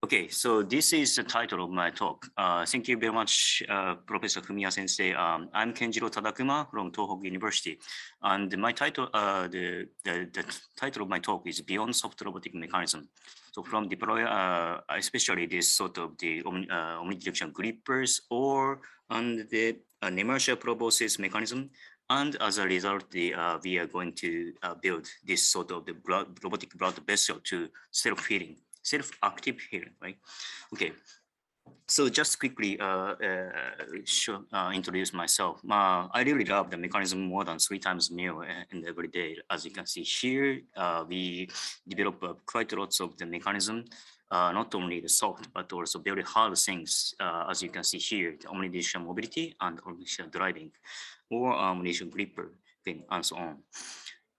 Okay, so this is the title of my talk. Thank you very much, Professor Fumiya Sensei. I'm Kenjiro Tadakuma from Tohoku University, and my title, the title of my talk is Beyond Soft Robotic Mechanism. So from deploy, especially this sort of the omnidirectional grippers and the Nemertea Proboscis mechanism, and as a result, we are going to build this sort of the robotic blood vessel to self-healing. Self-active healing, right? Okay, so just quickly introduce myself. I really love the mechanism more than 3 times a meal and every day. As you can see here, we develop quite lots of the mechanism, not only the soft, but also very hard things, as you can see here, the omnidirectional mobility and omnidirectional driving, or omnidirectional gripper thing, and so on.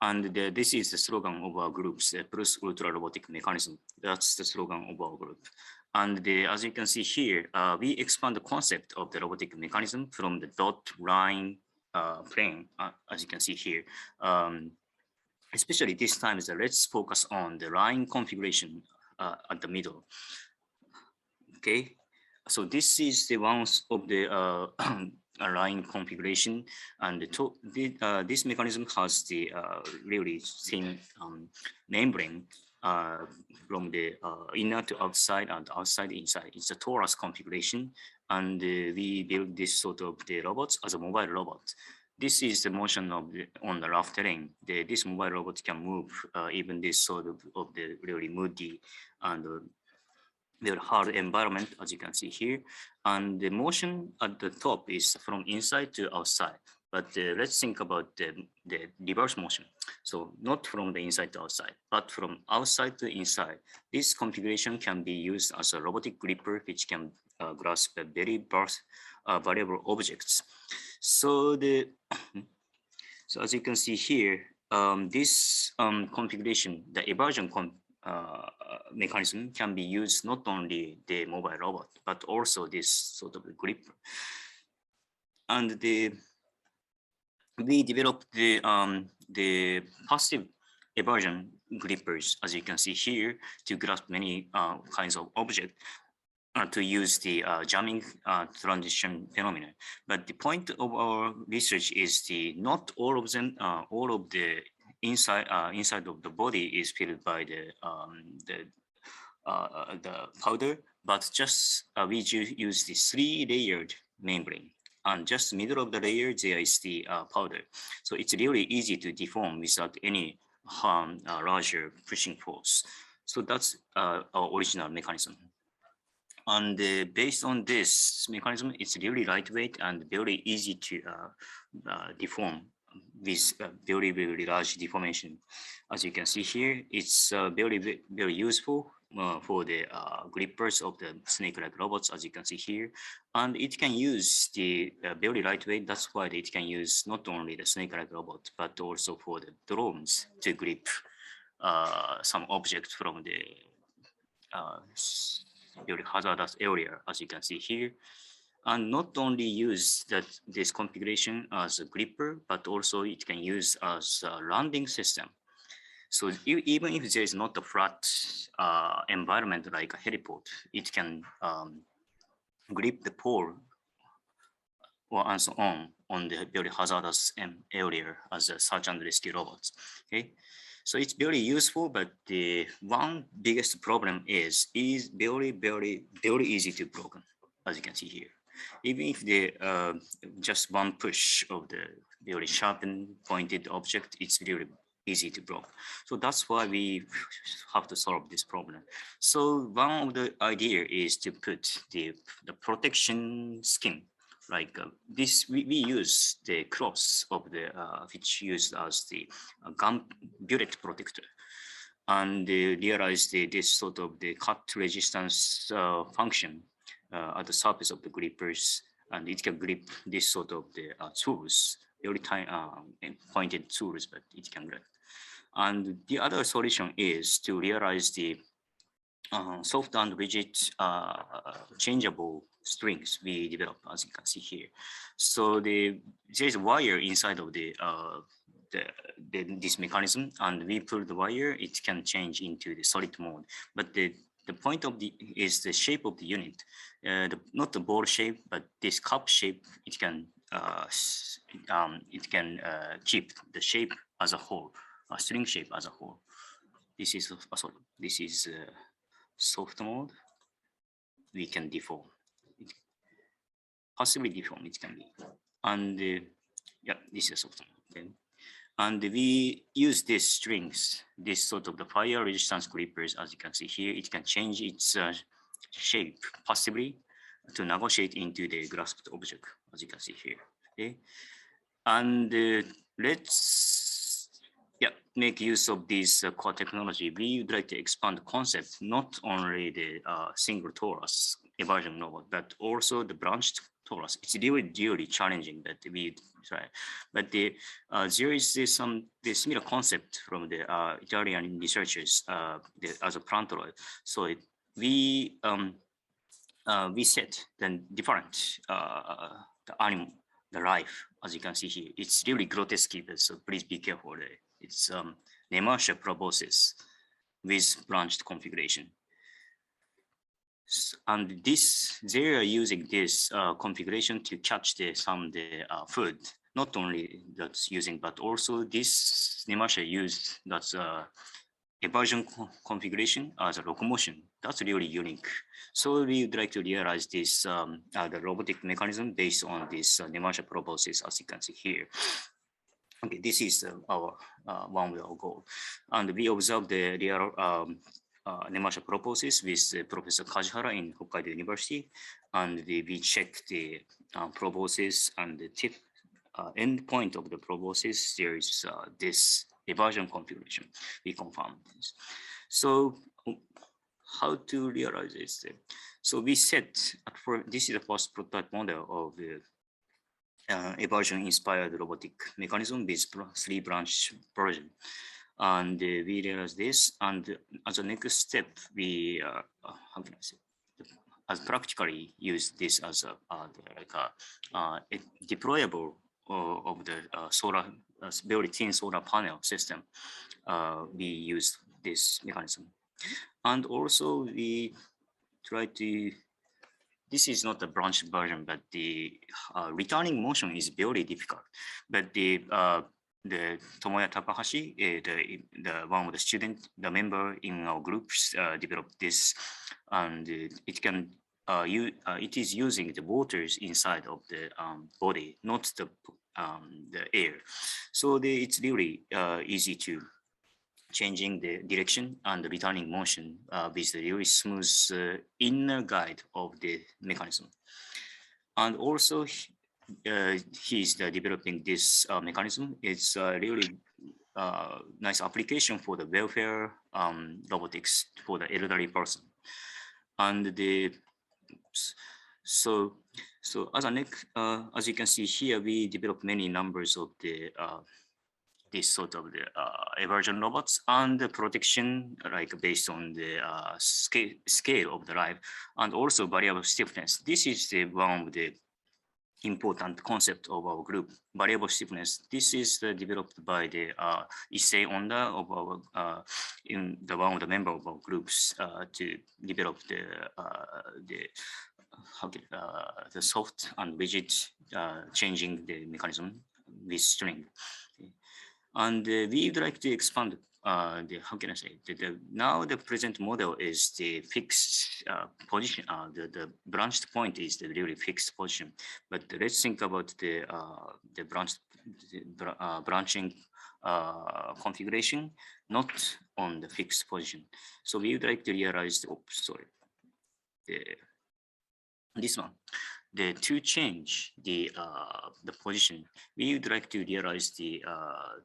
And this is the slogan of our groups, Plus Ultra Robotic Mechanism. That's the slogan of our group. And as you can see here, we expand the concept of the robotic mechanism from the dot line plane, as you can see here. Especially this time, let's focus on the line configuration at the middle. Okay, so this is the ones of the line configuration, and this mechanism has the really thin membrane from the inner to outside and outside inside. It's a torus configuration, and we build this sort of the robots as a mobile robot. This is the motion of on the rough terrain. This mobile robot can move even this sort of the really moody and very hard environment, as you can see here. And the motion at the top is from inside to outside. But let's think about the reverse motion. So not from the inside to outside, but from outside to inside. This configuration can be used as a robotic gripper, which can grasp very variable objects. So so as you can see here, this configuration, the eversion mechanism can be used not only the mobile robot, but also this sort of gripper. And we developed the passive eversion grippers, as you can see here, to grasp many kinds of objects to use the jamming transition phenomenon. But the point of our research is not all of them, all of the inside of the body is filled by the powder, but just we use the 3-layered membrane, and just middle of the layer there is the powder. So it's really easy to deform without any larger pushing force. So that's our original mechanism. And based on this mechanism, it's really lightweight and very easy to deform with very, very large deformation. As you can see here, it's very, very useful for the grippers of the snake-like robots, as you can see here. And it can use the very lightweight. That's why it can use not only the snake-like robot, but also for the drones to grip some objects from the very hazardous area, as you can see here. And not only use this configuration as a gripper, but also it can use as a landing system. So even if there is not a flat environment like a heliport, it can grip the pole or and so on the very hazardous area as a search and rescue robots. Okay. So it's very useful, but the one biggest problem is very, very, very easy to broken, as you can see here. Even if the just one push of the very sharpened pointed object, it's really easy to break. So that's why we have to solve this problem. So one of the idea is to put the protection skin. Like this, we use the cross of the which used as the gum bullet protector, and realize this sort of the cut resistance function at the surface of the grippers, and it can grip this sort of the tools, very tiny pointed tools, but it can grip. And the other solution is to realize the soft and rigid changeable strings we develop, as you can see here. So there is a wire inside of this mechanism, and we pull the wire, it can change into the solid mode. But the point of the is the shape of the unit, not the ball shape, but this cup shape. It can keep the shape as a whole, a string shape as a whole. This is sorry, this is soft mode. We can deform, possibly deform. It can be, and yeah, this is soft mode. Okay. And we use these strings, this sort of the fire resistance clippers, as you can see here. It can change its shape, possibly, to negotiate into the grasped object, as you can see here. Okay, and let's make use of this core technology. We would like to expand the concept, not only the single torus eversion robot, but also the branched torus. It's really challenging that we try. But there is the similar concept from the Italian researchers as a plantoloid. So we set the different the animal, the life, as you can see here. It's really grotesque, so please be careful. It's Nemertea Proboscis with branched configuration. And they are using this configuration to catch the food. Not only that's using, but also this Nemertea used that's eversion configuration as a locomotion. That's really unique. So we would like to realize this the robotic mechanism based on this Nemertea Proboscis, as you can see here. Okay, this is our one of our goal, and we observed the real Nemertea Proboscis with Professor Kajihara in Hokkaido University, and we checked the proboscis and the tip end point of the proboscis. There is this eversion configuration. We confirmed this. So how to realize this? So we set this is the first prototype model of the eversion-inspired robotic mechanism with 3-branch version. And we realized this, and as a next step, we how can I say, as practically use this as a deployable of the solar, very thin solar panel system. We use this mechanism, and also we try to. This is not the branched version, but the returning motion is very difficult. But the Tomoya Takahashi, the one of the student, the member in our groups, developed this, and it can it is using the waters inside of the body, not the air. So it's really easy to changing the direction and the returning motion with the really smooth inner guide of the mechanism. And also, he's developing this mechanism. It's a really nice application for the welfare robotics for the elderly person. And so as you can see here, we developed many numbers of the this sort of the eversion robots and the protection, like based on the scale of the life, and also variable stiffness. This is the one of the important concept of our group, variable stiffness. This is developed by the Issei Onda of our in the one of the member of our groups to develop the soft and rigid changing the mechanism with string. And we would like to expand how can I say, now the present model is the fixed position, the branched point is the really fixed position. But let's think about the branching configuration, not on the fixed position. So we would like to realize, this one. To change the position, we would like to realize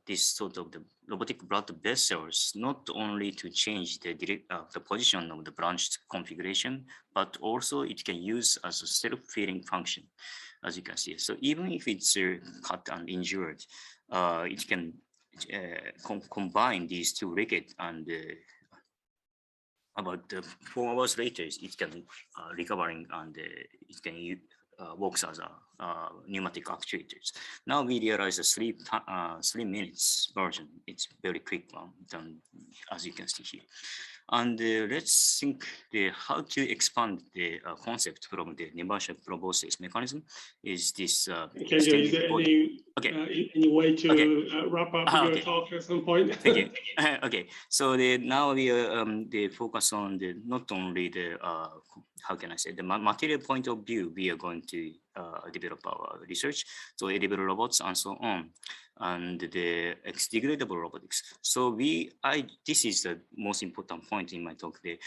this sort of the robotic blood vessels, not only to change the position of the branched configuration, but also it can use as a self-feeding function, as you can see. So even if it's cut and injured, it can combine these two ligates, and about 4 hours later, it can recovering, and it can works as a pneumatic actuators. Now we realize the 3 minutes version. It's very quick one, as you can see here. And let's think how to expand the concept from the Nemertea Proboscis mechanism. Is this Kenjiro, is there any way to wrap up your talk at some point? Thank you. Okay, so now we focus on not only the how can I say, the material point of view. We are going to develop our research, so edible robots and so on, and the degradable robotics. So this is the most important point in my talk today.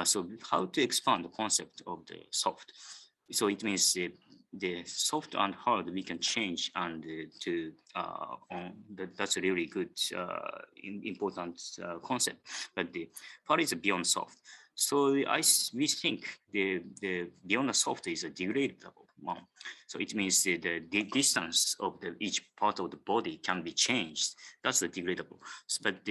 So how to expand the concept of the soft. So it means the soft and hard we can change, and that's a really good important concept. But the part is beyond soft. So we think the beyond the soft is a degradable one. So it means the distance of each part of the body can be changed. That's the degradable. But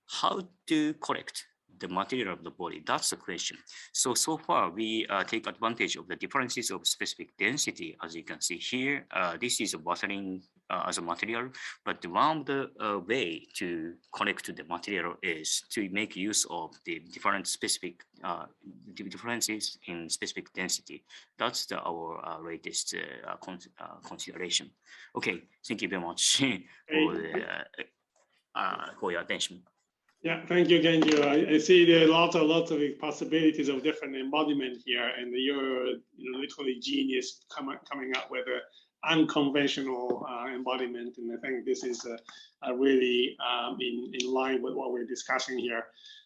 how to correct the material of the body, that's the question. So far we take advantage of the differences of specific density. As you can see here, this is a watering as a material, but one of the way to connect to the material is to make use of the different specific differences in specific density. That's our latest consideration. Okay, thank you very much for your attention. Yeah, thank you, Kenjiro. I see there are lots of possibilities of different embodiment here, and you're literally genius coming up with an unconventional embodiment, and I think this is really in line with what we're discussing here.